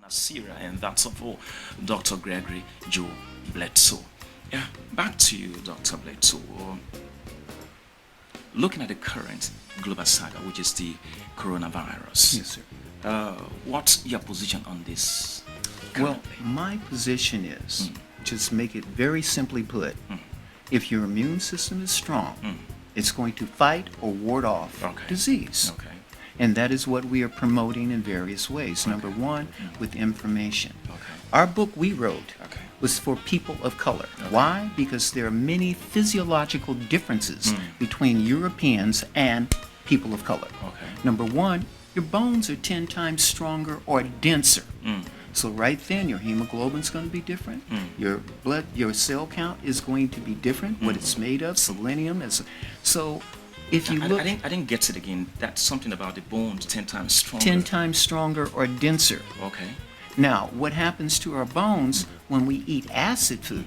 Naasira, and that's for Dr. Gregory Joe Bledsoe. Yeah, back to you, Dr. Bledsoe. Looking at the current global saga, which is the coronavirus. Yes, sir. What's your position on this? Well, Currently? my position is, just make it very simply put, if your immune system is strong, it's going to fight or ward off Okay. disease. Okay. And that is what we are promoting in various ways. Okay. Number one, with information. Okay. Our book we wrote Okay. was for people of color. Okay. Why? Because there are many physiological differences between Europeans and people of color. Okay. Number one, your bones are 10 times stronger or denser. So right then, your hemoglobin's going to be different. Your cell count is going to be different. What it's made of, selenium is. So if you look, I didn't get it again. That's something about the bones 10 times stronger. 10 times stronger or denser. Okay. Now, what happens to our bones when we eat acid food?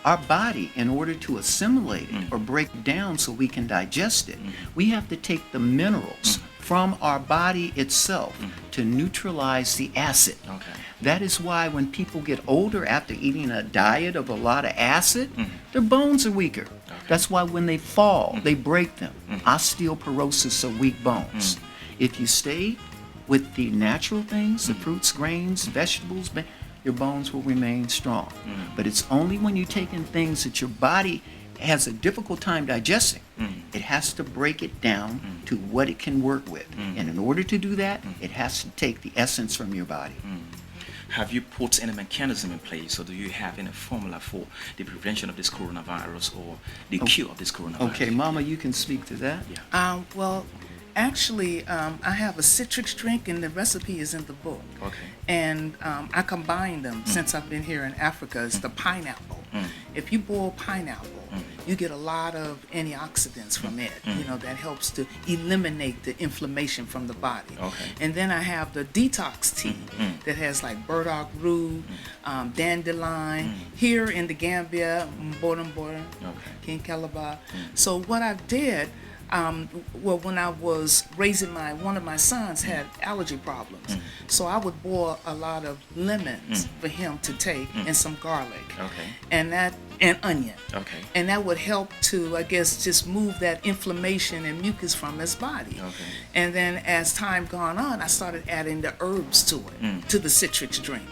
Our body, in order to assimilate it or break it down so we can digest it, we have to take the minerals from our body itself to neutralize the acid. Okay. That is why when people get older after eating a diet of a lot of acid, their bones are weaker. That's why when they fall, they break them. Osteoporosis or weak bones. If you stay with the natural things, the fruits, grains, vegetables, your bones will remain strong. But it's only when you take in things that your body has a difficult time digesting, it has to break it down to what it can work with. And in order to do that, it has to take the essence from your body. Have you put any mechanism in place, or do you have any formula for the prevention of this coronavirus or the cure of this coronavirus? Okay, Mama, you can speak to that. Yeah. Well, actually, I have a citrus drink, and the recipe is in the book. Okay. And I combine them since I've been here in Africa. It's the pineapple. If you boil pineapple, you get a lot of antioxidants from it. You know, that helps to eliminate the inflammation from the body. Okay. And then I have the detox tea that has like burdock root, dandelion. Here in the Gambia, Mbora, King Calabar. So what I did. Well, when I was raising one of my sons had allergy problems, so I would boil a lot of lemons for him to take and some garlic, and onion, and that would help to, I guess, just move that inflammation and mucus from his body. And then as time gone on, I started adding the herbs to it, to the citrus drink,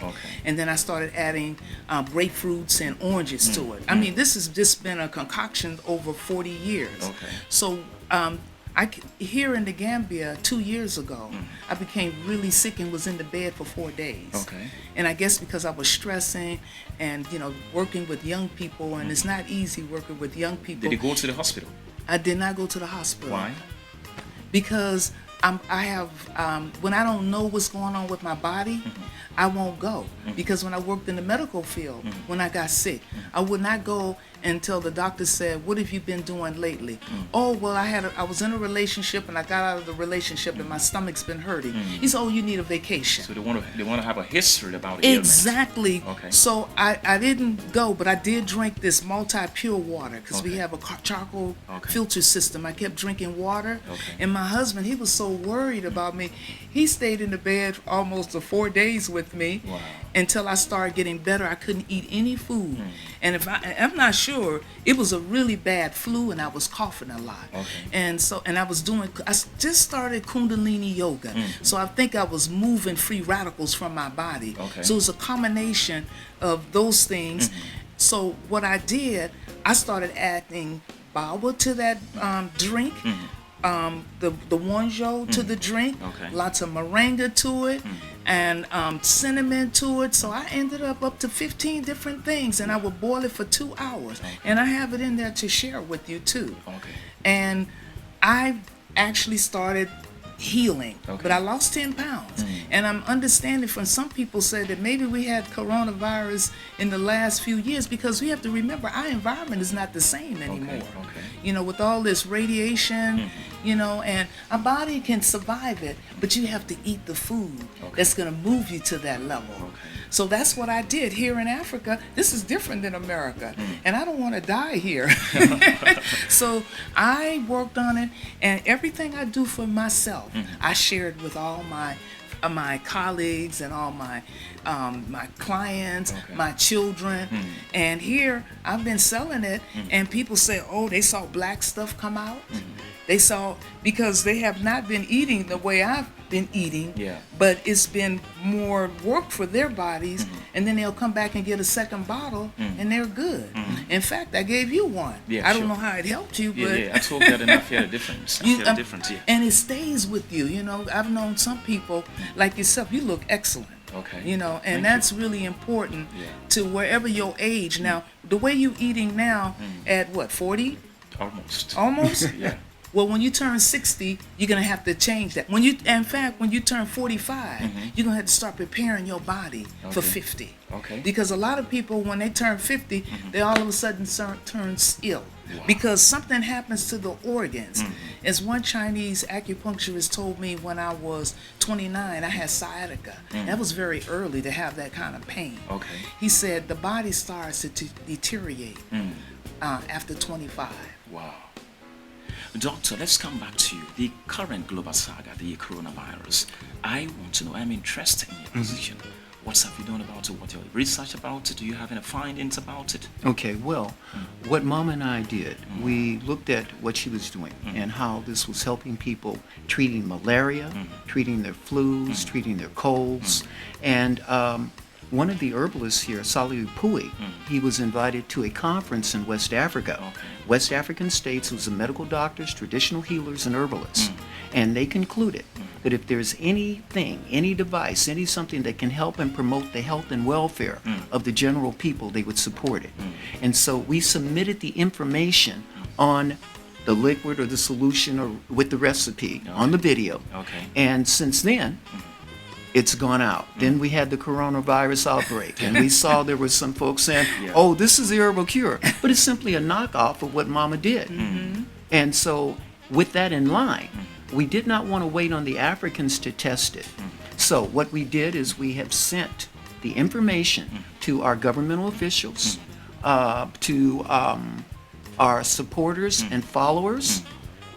and then I started adding grapefruits and oranges to it. I mean, this has just been a concoction over 40 years. So. Here in the Gambia 2 years ago, I became really sick and was in the bed for 4 days. And I guess because I was stressing and, working with young people, and it's not easy working with young people. Did you go to the hospital? I did not go to the hospital. Why? Because I have, when I don't know what's going on with my body, I won't go. Because when I worked in the medical field, when I got sick, I would not go until the doctor said, "What have you been doing lately?" "Oh, well, I was in a relationship and I got out of the relationship and my stomach's been hurting." He said, "Oh, you need a vacation." So they want to have a history about it. Exactly. Okay. So I didn't go, but I did drink this multi-pure water because we have a charcoal filter system. I kept drinking water, and my husband, he was so worried about me. He stayed in the bed for almost 4 days with me until I started getting better. I couldn't eat any food, and I'm not sure, it was a really bad flu, and I was coughing a lot. And I just started Kundalini yoga, so I think I was moving free radicals from my body. So it was a combination of those things. So what I did, I started adding bawa to that drink. The wonjo to the drink, lots of moringa to it, and cinnamon to it. So I ended up to 15 different things, and I would boil it for 2 hours. And I have it in there to share with you too. And I actually started healing, but I lost 10 pounds. And I'm understanding from some people said that maybe we had coronavirus in the last few years, because we have to remember our environment is not the same anymore. With all this radiation, and our body can survive it, but you have to eat the food that's going to move you to that level. So that's what I did here in Africa. This is different than America, and I don't want to die here. So I worked on it, and everything I do for myself, I shared with all my my colleagues and all my my clients, Okay. my children. And here I've been selling it, and people say, oh, they saw black stuff come out. They saw, because they have not been eating the way I've been eating, Yeah. but it's been more work for their bodies, and then they'll come back and get a second bottle, and they're good. In fact, I gave you one. Yeah, I don't sure. know how it helped you, Yeah, but yeah, I told that and I feel the difference. I feel the difference, yeah. and it stays with you. You know, I've known some people like yourself. You look excellent. Okay. You know, and Thank that's really important Yeah. to wherever your age. Now, the way you eating now at what, 40? Almost. Almost? Yeah. Well, when you turn 60, you're gonna have to change that. In fact, when you turn 45, you're gonna have to start preparing your body for Okay. 50. Okay. Because a lot of people, when they turn 50, they all of a sudden turn ill. Wow. Because something happens to the organs. As one Chinese acupuncturist told me when I was 29, I had sciatica. That was very early to have that kind of pain. Okay. He said the body starts to deteriorate after 25. Wow. Doctor, let's come back to you. The current global saga, the coronavirus. I want to know, I'm interested in your position. What have you done about it? What's your research about it? Do you have any findings about it? Okay, well, what Mama and I did, we looked at what she was doing and how this was helping people treating malaria, treating their flus, treating their colds. And one of the herbalists here, Saliu Pui, he was invited to a conference in West Africa. Okay. West African states was the medical doctors, traditional healers, and herbalists. And they concluded that if there's anything, any device, any something that can help and promote the health and welfare of the general people, they would support it. And so we submitted the information on the liquid or the solution or with the recipe on the video. Okay. And since then, it's gone out. Then we had the coronavirus outbreak, and we saw there were some folks saying, Yeah. oh, this is the herbal cure. But it's simply a knockoff of what Mama did. And so with that in line, we did not want to wait on the Africans to test it. So what we did is we have sent the information to our governmental officials, to our supporters and followers,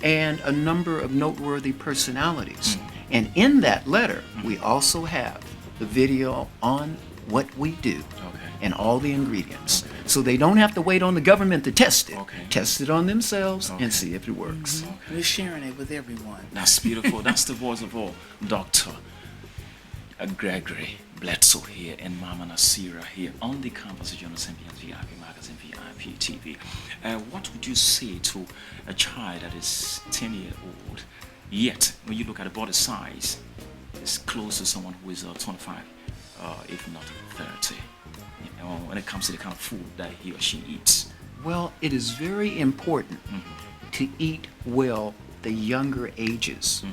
and a number of noteworthy personalities. And in that letter, we also have the video on what we do and all the ingredients. So they don't have to wait on the government to test it. Okay. Test it on themselves and see if it works. We're sharing it with everyone. That's beautiful. That's the voice of all. Dr. Gregory Bledsoe here and Mama Naasira here on the Conversation on Sembiance VIP Magazine VIP TV. What would you say to a child that is 10 years old, yet when you look at the body size, it's close to someone who is 25, if not 30, you know, when it comes to the kind of food that he or she eats? Well, it is very important to eat well the younger ages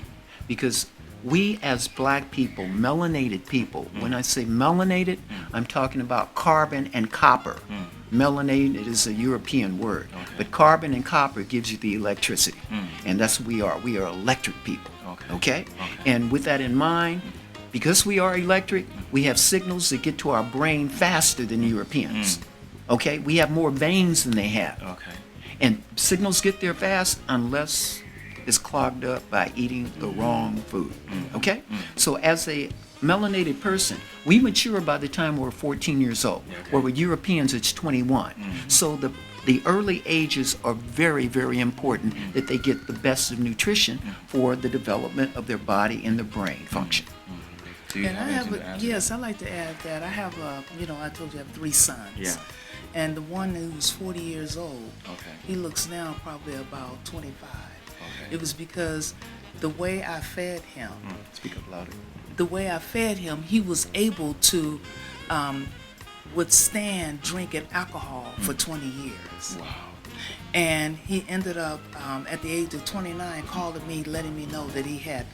because we as black people, melanated people, when I say melanated, I'm talking about carbon and copper. Melanated is a European word, but carbon and copper gives you the electricity, and that's what we are. We are electric people, okay? And with that in mind, because we are electric, we have signals that get to our brain faster than Europeans, okay? We have more veins than they have, and signals get there fast unless it's clogged up by eating the wrong food, okay? So as a melanated person, we mature by the time we're 14 years old, where with Europeans it's 21. So the early ages are very, very important that they get the best of nutrition for the development of their body and their brain function. Do you And I have have anything to add? yes, I'd like to add that I have I told you I have 3 sons. Yeah. And the one who's 40 years old, Okay. he looks now probably about 25. Okay. It was because the way I fed him, Speak up louder. the way I fed him, he was able to withstand drinking alcohol for 20 years. Wow. And he ended up, at the age of 29, calling me, letting me know that he had,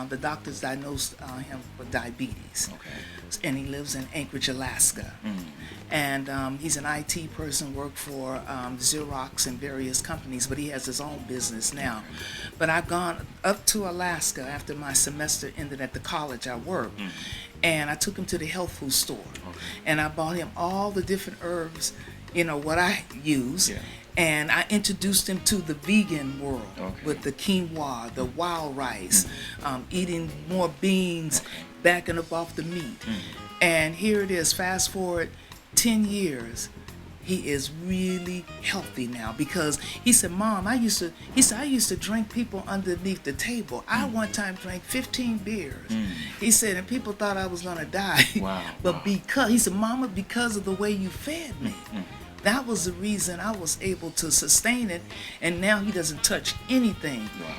the doctors diagnosed him with diabetes. And he lives in Anchorage, Alaska. And he's an IT person, worked for Xerox and various companies, but he has his own business now. But I've gone up to Alaska after my semester ended at the college I worked, and I took him to the health food store. And I bought him all the different herbs, what I use. And I introduced him to the vegan world Okay. with the quinoa, the wild rice, eating more beans, backing up off the meat. And here it is, fast forward 10 years, he is really healthy now because he said, Mom, I used to drink people underneath the table. I one time drank 15 beers. He said, and people thought I was gonna die. Wow. But because, he said, Mama, because of the way you fed me. That was the reason I was able to sustain it, and now he doesn't touch anything. Wow.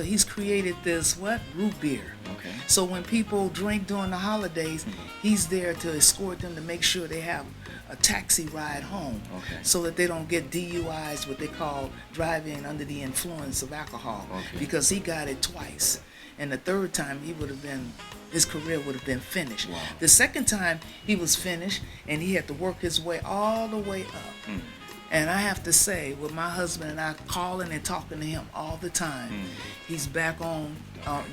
He's created this root beer. Okay. So when people drink during the holidays, he's there to escort them to make sure they have a taxi ride home, Okay. so that they don't get DUIs, what they call driving under the influence of alcohol, Okay. because he got it twice, and the third time his career would have been finished. Wow. The second time he was finished, and he had to work his way all the way up. And I have to say, with my husband and I calling and talking to him all the time, he's back on.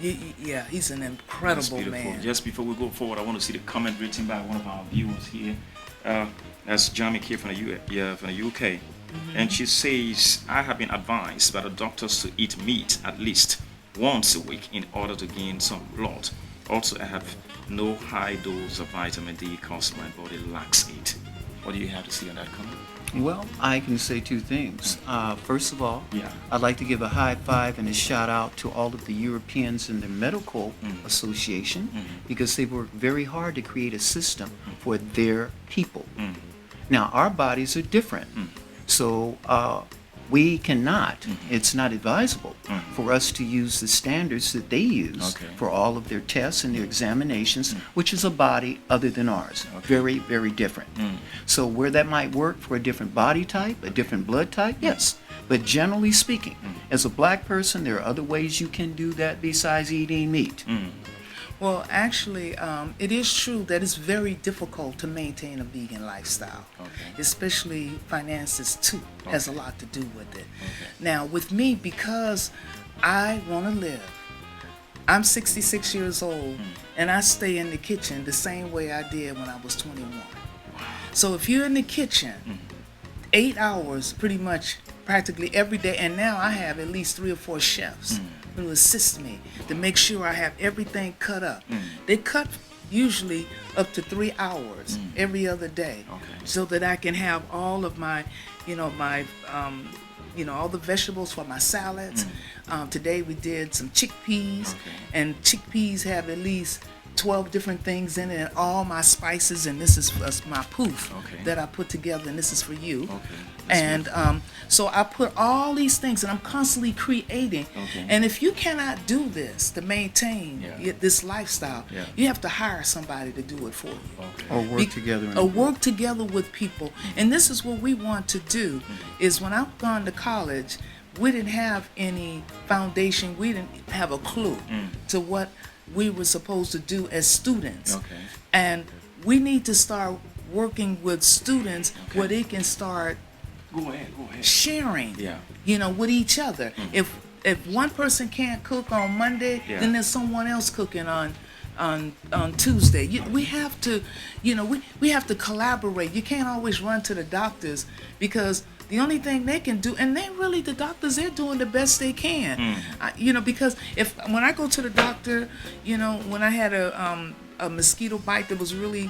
Yeah, he's an That's incredible beautiful. man. Just before we go forward, I want to see the comment written by one of our viewers here. That's Jamie here from the UK. And she says, I have been advised by the doctors to eat meat at least once a week in order to gain some blood. Also, I have no high dose of vitamin D because my body lacks it. What do you have to say on that comment? Well, I can say two things. First of all, Yeah. I'd like to give a high five and a shout out to all of the Europeans and the Medical Association, because they worked very hard to create a system for their people. Now, our bodies are different. So we cannot, it's not advisable for us to use the standards that they use Okay. for all of their tests and their examinations, which is a body other than ours. Okay. Very, very different. So where that might work for a different body type, a different blood type, yes. But generally speaking, as a black person, there are other ways you can do that besides eating meat. Well, actually, it is true that it's very difficult to maintain a vegan lifestyle, Okay. especially finances too, has a lot to do with it. Okay. Now, with me, because I want to live, I'm 66 years old, and I stay in the kitchen the same way I did when I was 21. So if you're in the kitchen, 8 hours pretty much practically every day, and now I have at least 3 or 4 chefs who assist me to make sure I have everything cut up. They cut usually up to 3 hours every other day, Okay. so that I can have all of my, all the vegetables for my salads. Today we did some chickpeas, Okay. and chickpeas have at least 12 different things in it, and all my spices, and this is my poof Okay. that I put together, and this is for you. Okay. And so I put all these things, and I'm constantly creating. Okay. And if you cannot do this to maintain Yeah. this lifestyle, Yeah. you have to hire somebody to do it for you. Okay. Or work together in a Or group. work together with people. And this is what we want to do, is when I've gone to college, we didn't have any foundation, we didn't have a clue to what we were supposed to do as students. Okay. And we need to start working with students Okay. where they can start Go ahead. sharing, Yeah. with each other. If one person can't cook on Monday, Yeah. then there's someone else cooking on Tuesday. We have to, we have to collaborate. You can't always run to the doctors, because the only thing they can do, and the doctors, they're doing the best they can. Because when I go to the doctor, when I had a mosquito bite that was really,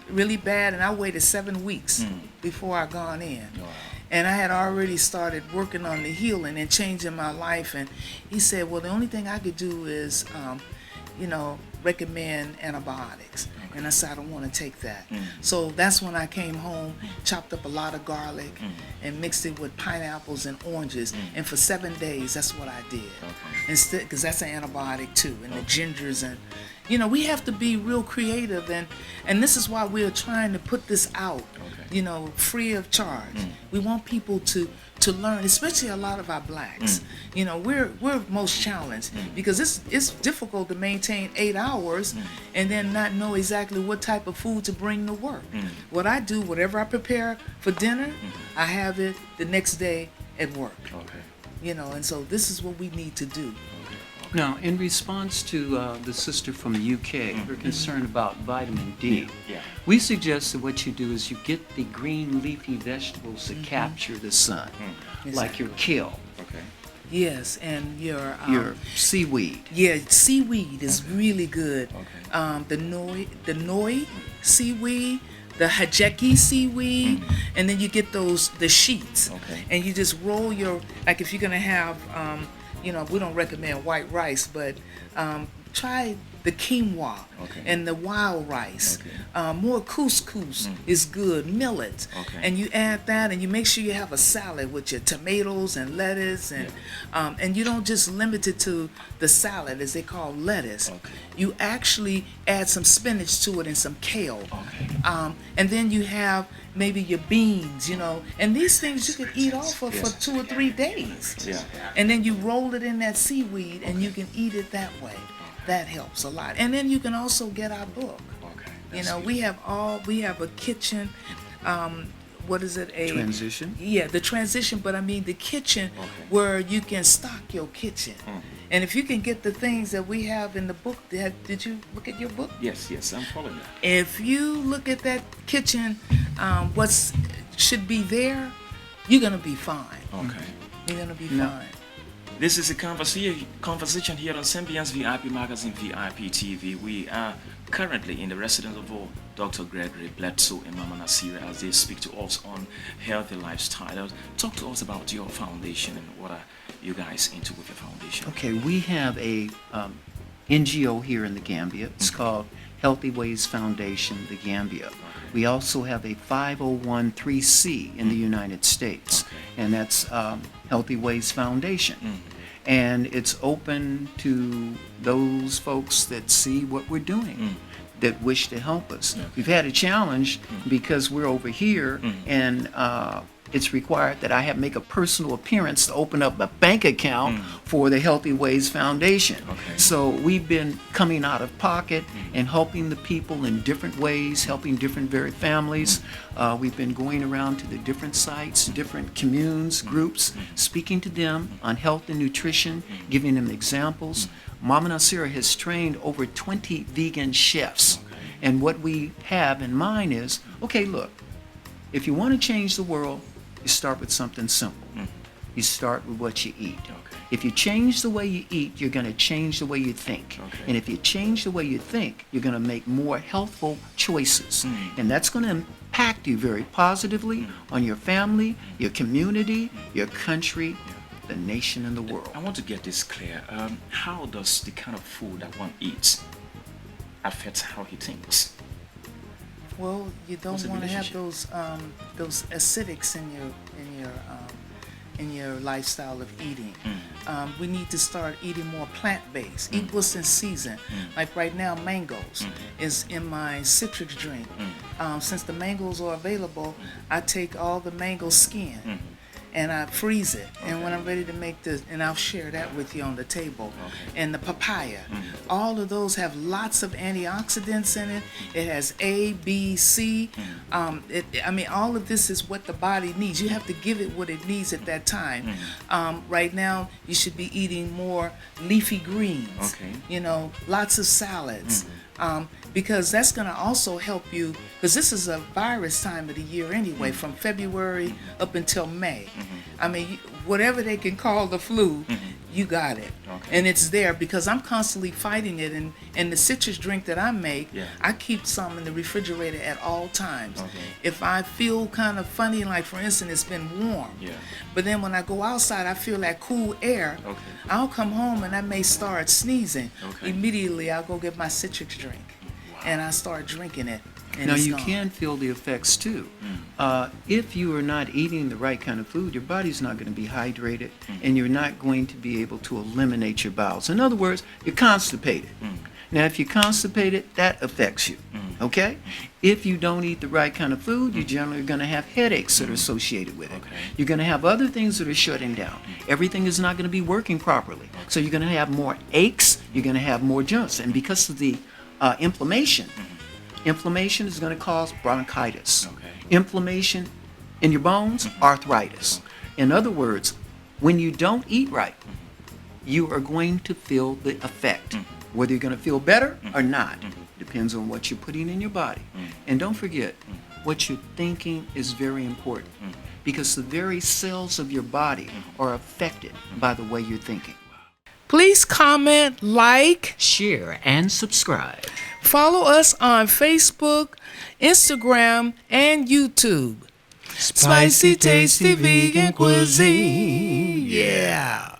really bad, and I waited 7 weeks before I gone in. Wow. And I had already started working on the healing and changing my life. And he said, well, the only thing I could do is, recommend antibiotics. And I said, I don't want to take that. So that's when I came home, chopped up a lot of garlic and mixed it with pineapples and oranges. And for 7 days, that's what I did. Okay. Instead, because that's an antibiotic too, and the gingers, and we have to be real creative, and this is why we're trying to put this out, Okay. free of charge. We want people to learn, especially a lot of our blacks. We're most challenged because it's difficult to maintain 8 hours and then not know exactly what type of food to bring to work. What I do, whatever I prepare for dinner, I have it the next day at work. Okay. And so this is what we need to do. Okay. Now, in response to the sister from the UK, her concern about vitamin D, Yeah. we suggest that what you do is you get the green leafy vegetables that capture the sun, like your kale, Okay. Yes, and your seaweed. yeah, seaweed is really good. Okay. The noi seaweed, the hajeki seaweed, and then you get the sheets, Okay. and you just roll like if you're gonna have, we don't recommend white rice, but try the quinoa Okay. and the wild rice. Okay. More couscous is good, millet, Okay. and you add that, and you make sure you have a salad with your tomatoes and lettuce, and you don't just limit it to the salad, as they call lettuce. Okay. You actually add some spinach to it and some kale. Okay. And then you have maybe your beans, and these things you can eat off of for 2 or 3 days. Yeah. And then you roll it in that seaweed, and you can eat it that way. That helps a lot. And then you can also get our book. Okay. We have a kitchen, what is it? Transition? Yeah, the transition, but I mean the kitchen where you can stock your kitchen. And if you can get the things that we have in the book, did you look at your book? Yes, I'm following that. If you look at that kitchen, what should be there, you're going to be fine. Okay. You're going to be No. fine. This is a conversation here on Sembiance VIP Magazine VIP TV. We are currently in the residence of Dr. Gregory, Bledsoe, and Mama Naasira as they speak to us on healthy lifestyle. Talk to us about your foundation and what are you guys into with your foundation? Okay, we have a NGO here in the Gambia. It's called Healthy Ways Foundation, the Gambia. We also have a 501(c) in the United States, and that's Healthy Ways Foundation. And it's open to those folks that see what we're doing, that wish to help us. We've had a challenge because we're over here, and it's required that I make a personal appearance to open up a bank account for the Healthy Ways Foundation. Okay. So we've been coming out of pocket and helping the people in different ways, helping different varied families. We've been going around to the different sites, different communes, groups, speaking to them on health and nutrition, giving them examples. Mama Naasira has trained over 20 vegan chefs. And what we have in mind is, okay, look, if you want to change the world, you start with something simple. You start with what you eat. If you change the way you eat, you're going to change the way you think. And if you change the way you think, you're going to make more healthful choices. And that's going to impact you very positively on your family, your community, your country, the nation, and the world. I want to get this clear. How does the kind of food that one eats affect how he thinks? Well, you don't What's the want to have relationship? those acidics in your lifestyle of eating. We need to start eating more plant-based. Eat what's in season. Like right now, mangoes is in my citrus drink. Since the mangoes are available, I take all the mango skin and I freeze it. And when I'm ready to make and I'll share that with you on the table. And the papaya, all of those have lots of antioxidants in it. It has A, B, C. All of this is what the body needs. You have to give it what it needs at that time. Right now, you should be eating more leafy greens. Lots of salads. Because that's going to also help you, because this is a virus time of the year anyway, from February up until May. Whatever they can call the flu, you got it. And it's there because I'm constantly fighting it. And the citrus drink that I make, I keep some in the refrigerator at all times. If I feel kind of funny, like for instance, it's been warm, but then when I go outside, I feel that cool air. I'll come home and I may start sneezing. Immediately, I'll go get my citrus drink. And I start drinking it. And Now it's you gone. can feel the effects too. If you are not eating the right kind of food, your body's not going to be hydrated, and you're not going to be able to eliminate your bowels. In other words, you're constipated. Now, if you're constipated, that affects you. Okay? If you don't eat the right kind of food, you're generally going to have headaches that are associated with it. You're going to have other things that are shutting down. Everything is not going to be working properly. So you're going to have more aches. You're going to have more jumps, and because of the inflammation is going to cause bronchitis. Inflammation in your bones, arthritis. In other words, when you don't eat right, you are going to feel the effect. Whether you're going to feel better or not depends on what you're putting in your body. And don't forget, what you're thinking is very important because the very cells of your body are affected by the way you're thinking. Please comment, like, Share, and subscribe. follow us on Facebook, Instagram, and YouTube. Spicy, tasty vegan cuisine. Yeah.